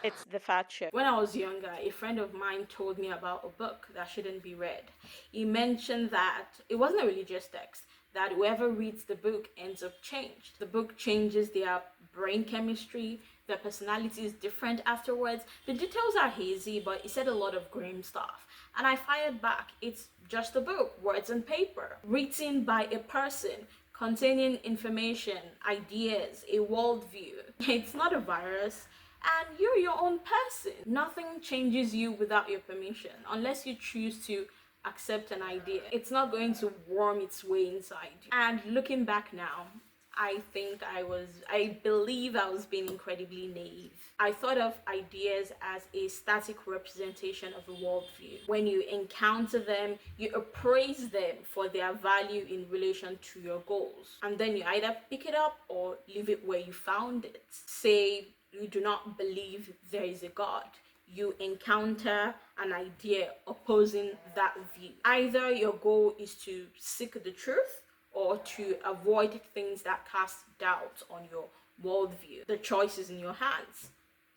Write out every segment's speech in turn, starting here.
It's the fat ship. When I was younger, a friend of mine told me about a book that shouldn't be read. He mentioned that it wasn't a religious text, that whoever reads the book ends up changed. The book changes their brain chemistry, their personality is different afterwards. The details are hazy, but he said a lot of grim stuff. And I fired back, it's just a book, words on paper, written by a person, containing information, ideas, a worldview. It's not a virus, and you're your own person. Nothing changes you without your permission, unless you choose to accept an idea. It's not going to worm its way inside you. And looking back now, I believe I was being incredibly naive. I thought of ideas as a static representation of a worldview. When you encounter them, you appraise them for their value in relation to your goals. And then you either pick it up or leave it where you found it. Say you do not believe there is a God. You encounter an idea opposing that view. Either your goal is to seek the truth or to avoid things that cast doubt on your worldview. The choice is in your hands,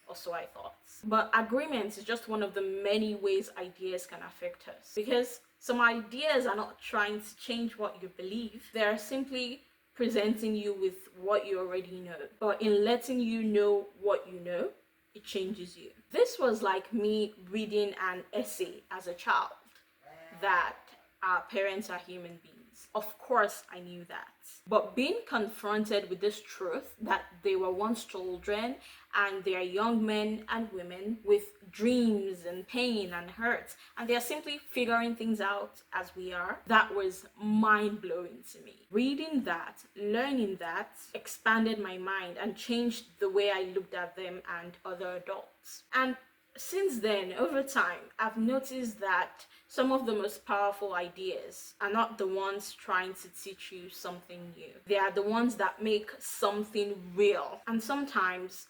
or so I thought. But agreement is just one of the many ways ideas can affect us. Because some ideas are not trying to change what you believe, they're simply presenting you with what you already know. But in letting you know what you know, it changes you. This was like me reading an essay as a child that our parents are human beings. Of course, I knew that. But being confronted with this truth that they were once children and they are young men and women with dreams and pain and hurt, and they are simply figuring things out as we are, that was mind blowing to me. Reading that, learning that, expanded my mind and changed the way I looked at them and other adults. And since then, over time, I've noticed that some of the most powerful ideas are not the ones trying to teach you something new. They are the ones that make something real. And sometimes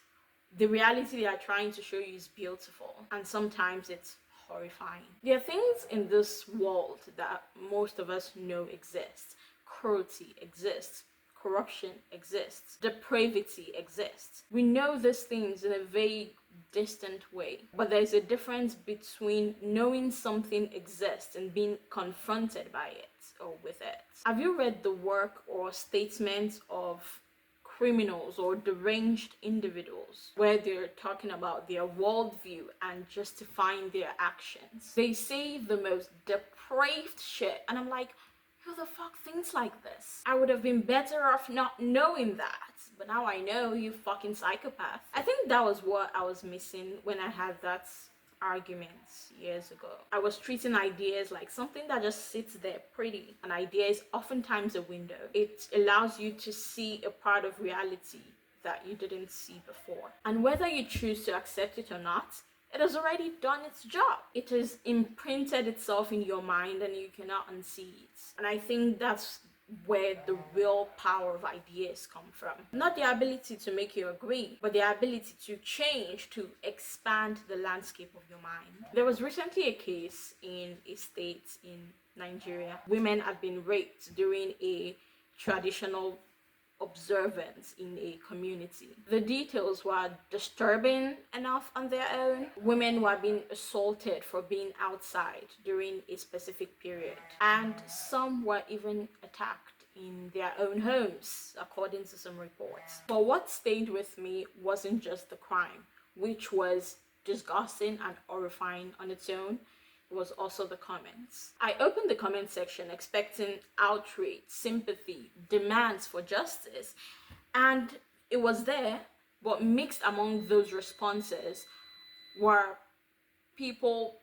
the reality they are trying to show you is beautiful, and sometimes it's horrifying. There are things in this world that most of us know exist. Cruelty exists. Corruption exists. Depravity exists. We know these things in a vague, distant way. But there's a difference between knowing something exists and being confronted by it or with it. Have you read the work or statements of criminals or deranged individuals where they're talking about their worldview and justifying their actions? They say the most depraved shit, and I'm like, who the fuck thinks like this? I would have been better off not knowing that, but now I know, you fucking psychopath. I think that was what I was missing when I had that argument years ago. I was treating ideas like something that just sits there pretty. An idea is oftentimes a window. It allows you to see a part of reality that you didn't see before. And whether you choose to accept it or not, it has already done its job. It has imprinted itself in your mind and you cannot unsee it. And I think that's where the real power of ideas come from. Not the ability to make you agree, but the ability to change, to expand the landscape of your mind. There was recently a case in a state in Nigeria. Women had been raped during a traditional observance in a community. The details were disturbing enough on their own. Women were being assaulted for being outside during a specific period, and some were even attacked in their own homes, according to some reports. But what stayed with me wasn't just the crime, which was disgusting and horrifying on its own. Was also the comments. I opened the comment section expecting outrage, sympathy, demands for justice, and it was there, but mixed among those responses were people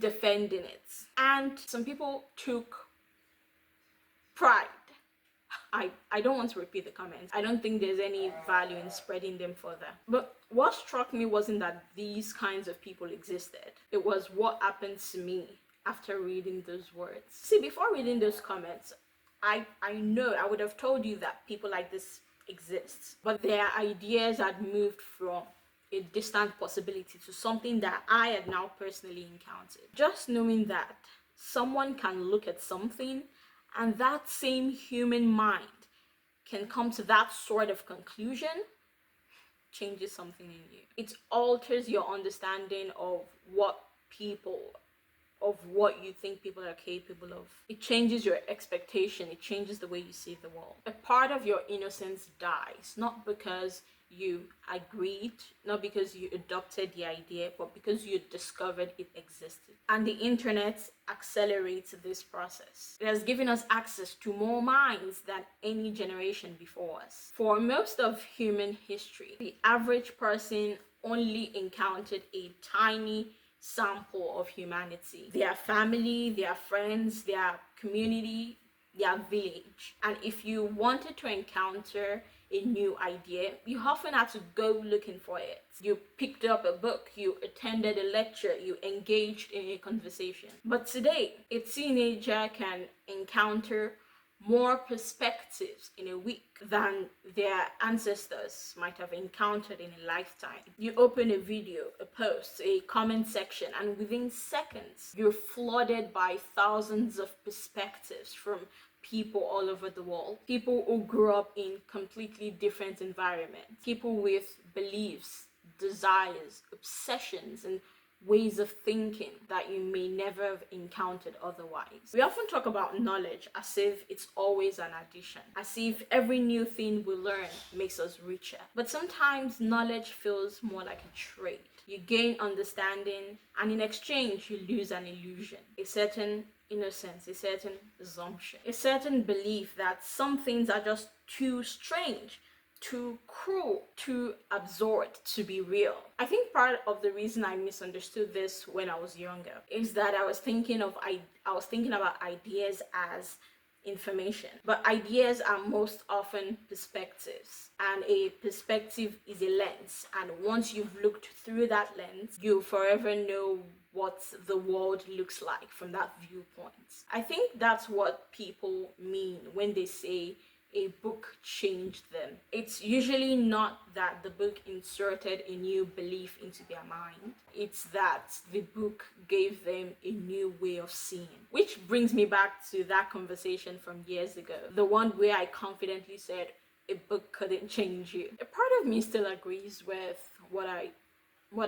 defending it. And some people took pride. I don't want to repeat the comments. I don't think there's any value in spreading them further. But what struck me wasn't that these kinds of people existed. It was what happened to me after reading those words. See, before reading those comments, I know I would have told you that people like this exist. But their ideas had moved from a distant possibility to something that I had now personally encountered. Just knowing that someone can look at something and that same human mind can come to that sort of conclusion changes something in you. It alters your understanding of what people of what you think people are capable of. It changes your expectation, it changes the way you see the world. A part of your innocence dies, not because you agreed, not because you adopted the idea, but because you discovered it existed. And the internet accelerates this process. It has given us access to more minds than any generation before us. For most of human history, the average person only encountered a tiny sample of humanity, their family, their friends, their community, their village. And if you wanted to encounter a new idea, you often had to go looking for it. You picked up a book, you attended a lecture, you engaged in a conversation. But today, a teenager can encounter more perspectives in a week than their ancestors might have encountered in a lifetime. You open a video, a post, a comment section, and within seconds, you're flooded by thousands of perspectives from people all over the world. People who grew up in completely different environments. People with beliefs, desires, obsessions, and ways of thinking that you may never have encountered otherwise. We often talk about knowledge as if it's always an addition, as if every new thing we learn makes us richer. But sometimes knowledge feels more like a trade. You gain understanding, and in exchange, you lose an illusion, a certain innocence, a certain assumption, a certain belief that some things are just too strange, too cruel, too absurd to be real. I think part of the reason I misunderstood this when I was younger is that I was thinking about ideas as information, but ideas are most often perspectives, and a perspective is a lens, and once you've looked through that lens, you'll forever know what the world looks like from that viewpoint. I think that's what people mean when they say a book changed them. It's usually not that the book inserted a new belief into their mind. It's that the book gave them a new way of seeing. Which brings me back to that conversation from years ago, the one where I confidently said a book couldn't change you. A part of me still agrees with what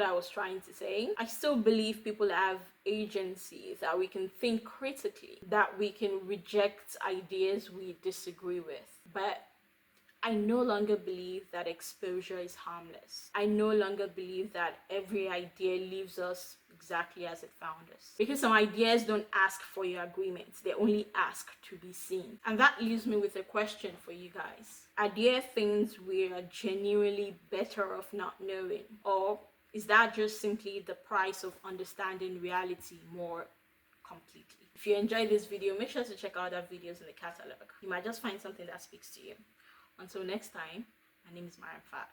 I was trying to say. I still believe people have agency, that we can think critically, that we can reject ideas we disagree with. But I no longer believe that exposure is harmless. I no longer believe that every idea leaves us exactly as it found us. Because some ideas don't ask for your agreement, they only ask to be seen. And that leaves me with a question for you guys. Are there things we are genuinely better off not knowing? Or is that just simply the price of understanding reality more completely? If you enjoyed this video, make sure to check out our videos in the catalog. You might just find something that speaks to you. Until next time, my name is Mariam Fat.